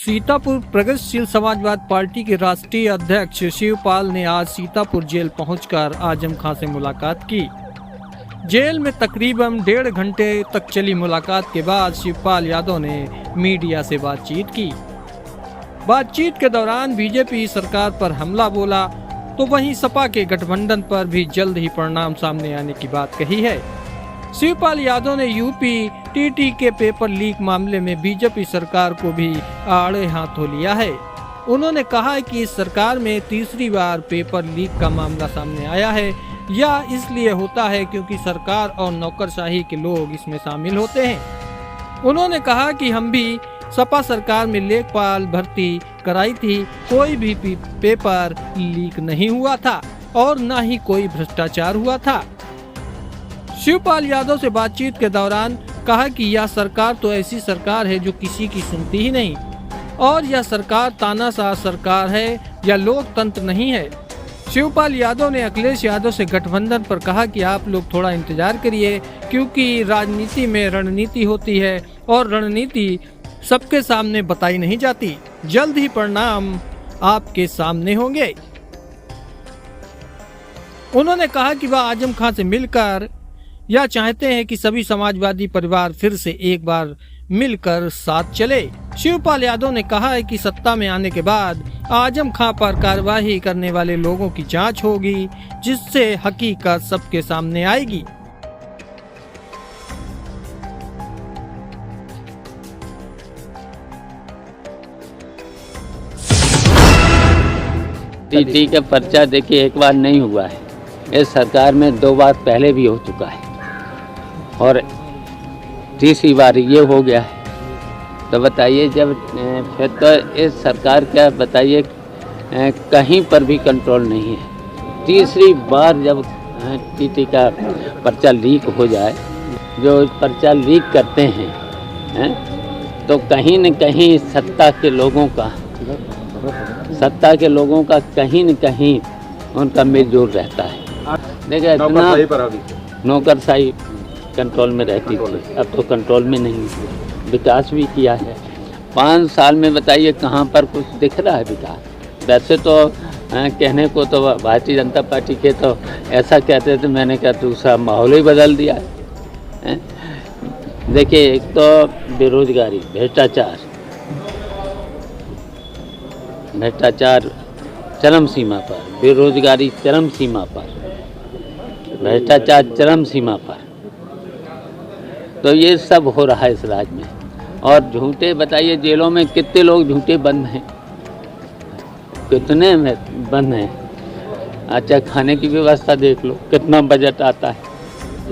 सीतापुर प्रगतिशील समाजवाद पार्टी के राष्ट्रीय अध्यक्ष शिवपाल ने आज सीतापुर जेल पहुंचकर आजम खां से मुलाकात की। जेल में तकरीबन 1.5 घंटे तक चली मुलाकात के बाद शिवपाल यादव ने मीडिया से बातचीत की। बातचीत के दौरान बीजेपी सरकार पर हमला बोला तो वहीं सपा के गठबंधन पर भी जल्द ही परिणाम सामने आने की बात कही है। शिवपाल यादव ने यूपी टीटी के पेपर लीक मामले में बीजेपी सरकार को भी आड़े हाथों लिया है। उन्होंने कहा है कि इस सरकार में तीसरी बार पेपर लीक का मामला सामने आया है। यह इसलिए होता है क्योंकि सरकार और नौकरशाही के लोग इसमें शामिल होते हैं। उन्होंने कहा कि हम भी सपा सरकार में लेखपाल भर्ती कराई थी, कोई भी पेपर लीक नहीं हुआ था और न ही कोई भ्रष्टाचार हुआ था। शिवपाल यादव से बातचीत के दौरान कहा कि यह सरकार तो ऐसी सरकार है जो किसी की सुनती ही नहीं और यह सरकार तानाशाह सरकार है या लोकतंत्र नहीं है। शिवपाल यादव ने अखिलेश यादव से गठबंधन पर कहा कि आप लोग थोड़ा इंतजार करिए क्योंकि राजनीति में रणनीति होती है और रणनीति सबके सामने बताई नहीं जाती। जल्द ही परिणाम आपके सामने होंगे। उन्होंने कहा कि वह आजम खां से मिलकर यह चाहते हैं कि सभी समाजवादी परिवार फिर से एक बार मिलकर साथ चले। शिवपाल यादव ने कहा है कि सत्ता में आने के बाद आजम खां पर कार्रवाई करने वाले लोगों की जांच होगी जिससे हकीकत सबके सामने आएगी। टीटी का पर्चा देखिए एक बार नहीं हुआ है, इस सरकार में 2 बार पहले भी हो चुका है और तीसरी बार ये हो गया है। तो बताइए जब फिर तो इस सरकार का बताइए कहीं पर भी कंट्रोल नहीं है। तीसरी बार जब टीटी का पर्चा लीक हो जाए, जो पर्चा लीक करते हैं तो कहीं न कहीं सत्ता के लोगों का कहीं न कहीं उनका मिलजुल रहता है। देखिए इतना नौकरशाही कंट्रोल में रहती थी, अब तो कंट्रोल में नहीं है। विकास भी किया है 5 साल में, बताइए कहाँ पर कुछ दिख रहा है विकास। वैसे तो कहने को तो भारतीय जनता पार्टी के तो ऐसा कहते थे, मैंने कहा दूसरा माहौल ही बदल दिया है। देखिए एक तो बेरोजगारी, भ्रष्टाचार चरम सीमा पर, बेरोजगारी चरम सीमा पर, भ्रष्टाचार चरम सीमा पर, तो ये सब हो रहा है इस राज्य में। और झूठे बताइए जेलों में कितने लोग झूठे बंद हैं, कितने में बंद हैं। अच्छा खाने की व्यवस्था देख लो, कितना बजट आता है,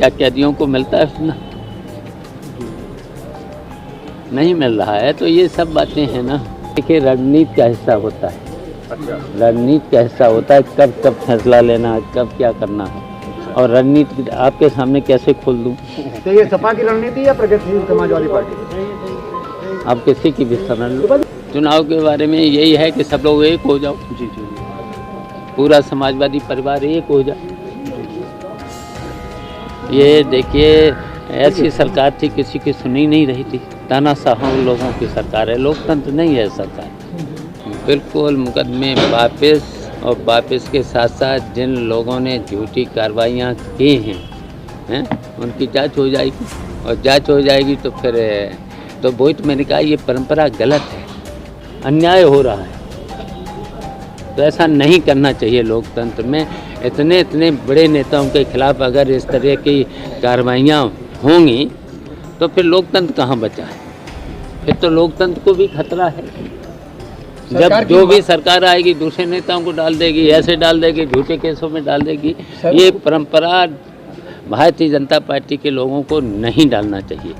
या कैदियों को मिलता है उतना? नहीं मिल रहा है। तो ये सब बातें हैं ना। देखिए रणनीति का हिस्सा होता है, रणनीति का हिस्सा होता है कब कब फैसला लेना है, कब क्या करना है। और रणनीति आपके सामने कैसे खोल दूं? तो ये सपा की रणनीति या प्रगतिशील समाजवादी पार्टी? आप किसी की भी समझ लो। चुनाव के बारे में यही है कि सब लोग एक हो जाओ, जी, पूरा समाजवादी परिवार एक हो जाए। ये देखिए ऐसी सरकार थी किसी की सुनी नहीं रही थी, तानाशाह लोगों की सरकार है, लोकतंत्र नहीं है सरकार। बिल्कुल मुकदमे वापस, और वापस के साथ साथ जिन लोगों ने झूठी कार्रवाइयाँ की हैं उनकी जांच हो जाएगी, और जांच हो जाएगी तो फिर तो वही तो मैंने कहा ये परंपरा गलत है, अन्याय हो रहा है। तो ऐसा नहीं करना चाहिए लोकतंत्र में। इतने बड़े नेताओं के खिलाफ अगर इस तरह की कार्रवाइयाँ होंगी तो फिर लोकतंत्र कहाँ बचा है? फिर तो लोकतंत्र को भी खतरा है। जब जो भी सरकार आएगी दूसरे नेताओं को डाल देगी, ऐसे डाल देगी, झूठे केसों में डाल देगी। ये परंपरा भारतीय जनता पार्टी के लोगों को नहीं डालना चाहिए।